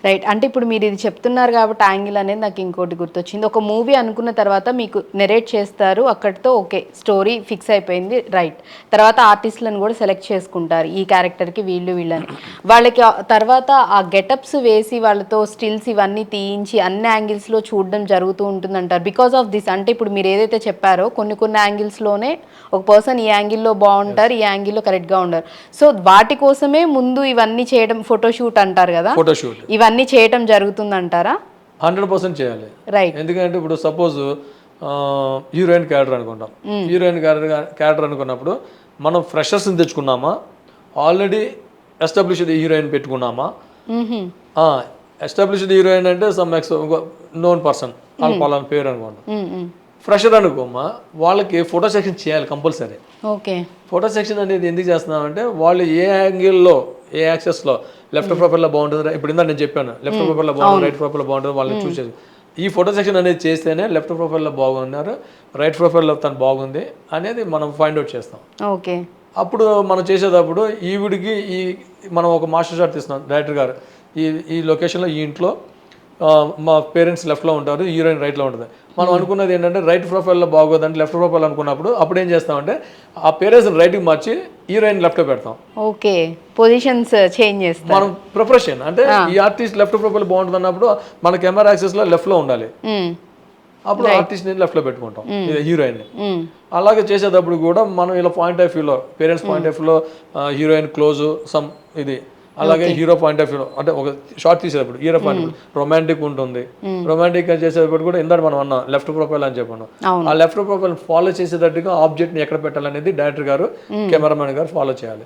Right. అంటే ఇప్పుడు మీరు ఇది చెప్తున్నారు కాబట్టి యాంగిల్ అనేది నాకు ఇంకోటి గుర్తొచ్చింది. ఒక మూవీ అనుకున్న తర్వాత మీకు నెరేట్ చేస్తారు. అక్కడితో ఓకే. స్టోరీ ఫిక్స్ అయిపోయింది. రైట్. తర్వాత ఆర్టిస్ట్‌లను కూడా సెలెక్ట్ చేసుకుంటారు. ఈ క్యారెక్టర్‌కి వీళ్ళని. వాళ్ళకి తర్వాత ఆ గెటప్స్ వేసి వాళ్ళతో స్టిల్స్ ఇవన్నీ తీయించి అన్ని యాంగిల్స్‌లో చూడడం జరుగుతూ ఉంటుందంటారు. బికాస్ ఆఫ్ దిస్ అంటే ఇప్పుడు మీరు ఏదైతే చెప్పారో కొన్ని యాంగిల్స్‌లోనే ఒక పర్సన్ ఈ యాంగిల్‌లో బావుంటారు. ఈ యాంగిల్‌లో కరెక్ట్‌గా ఉండరు. సో వాటి కోసమే ముందు ఇవన్నీ చేయడం ఫోటోషూట్ అంటారు కదా! ఫోటోషూట్ ఇవన్నీ చేయటం జరుగుతుందంటారా? 100% చేయాలి. రైట్. ఎందుకంటే ఇప్పుడు సపోజ్ హీరోయిన్ క్యారెక్టర్ అనుకుంటాం. హీరోయిన్ క్యారెక్టర్ అనుకున్నప్పుడు మనం ఫ్రెషర్స్ని తెచ్చుకున్నామా, ఆల్రెడీ ఎస్టాబ్లిష్డ్ హీరోయిన్ పెట్టుకున్నామా. ఎస్టాబ్లిష్డ్ హీరోయిన్ అంటే సమ్ నోన్ పర్సన్, వాళ్ళ పలానా పేరు అనుకుంటాం. ఫ్రెషర్ అనుకోమా, వాళ్ళకి ఫోటో సెక్షన్ చేయాలి కంపల్సరీ. ఓకే. ఫోటో సెక్షన్ అనేది ఎందుకు చేస్తున్నామంటే వాళ్ళు ఏ యాంగిల్లో, ఏ యాక్సెస్లో లెఫ్ట్ ప్రొఫైల్లో బాగుంటుంది. ఇప్పుడు ఇందా నేను చెప్పాను లెఫ్ట్ ప్రొఫైల్లో బాగుంటుంది, రైట్ ప్రొఫైల్లో బాగుంటుంది, వాళ్ళని చూసేది. ఈ ఫోటో సెక్షన్ అనేది చేస్తేనే లెఫ్ట్ ప్రొఫైల్లో బాగున్నారు, రైట్ ప్రొఫైల్లో తను బాగుంది అనేది మనం ఫైండ్ అవుట్ చేస్తాం. ఓకే. అప్పుడు మనం చేసేటప్పుడు ఈవిడికి మనం ఒక మాస్టర్ షాట్ తీస్తున్నాం. డైరెక్టర్ గారు ఈ లొకేషన్లో ఈ ఇంట్లో మా పేరెంట్స్ లెఫ్ట్లో ఉంటారు, హీరోయిన్ రైట్లో ఉంటుంది. మనం అనుకున్నది ఏంటంటే రైట్ ప్రొఫైల్లో బాగోదంటే లెఫ్ట్ ప్రొఫైల్ అనుకున్నప్పుడు అప్పుడు ఏం చేస్తామంటే ఆ పేరెంట్స్ రైట్కి మార్చి హీరోయిన్ లెఫ్ట్లో పెడతాం. ఓకే. పొజిషన్స్ చేంజ్ చేస్తాం. మనం ప్రిపరేషన్ అంటే ఈ ఆర్టిస్ట్ లెఫ్ట్ ప్రొఫైల్ బాగుంటుంది అన్నప్పుడు మన కెమెరా యాక్సెస్లో లెఫ్ట్లో ఉండాలి. అప్పుడు ఆర్టిస్ట్ని లెఫ్ట్లో పెట్టుకుంటాం, హీరోయిన్ని. అలాగే చేసేటప్పుడు కూడా మనం ఇలా పాయింట్ ఆఫ్ వ్యూలో పేరెంట్స్ పాయింట్ ఆఫ్ వ్యూలో హీరోయిన్ క్లోజ్ సమ్ ఇది, అలాగే హీరో పాయింట్ ఆఫ్ వ్యూ అంటే ఒక షార్ట్ తీసేటప్పుడు hero point of view romantic ఉంటుంది. రొమాంటిక్ చేసేటప్పుడు కూడా ఇందాక మనం అన్నాం లెఫ్ట్ ప్రొఫైల్ అని చెప్పాను. ఆ లెఫ్ట్ ప్రొఫైల్ ఫాలో చేసేటట్టుగా ఆబ్జెక్ట్ని ఎక్కడ పెట్టాలనేది డైరెక్టర్ గారు, కెమెరామెన్ గారు ఫాలో చేయాలి.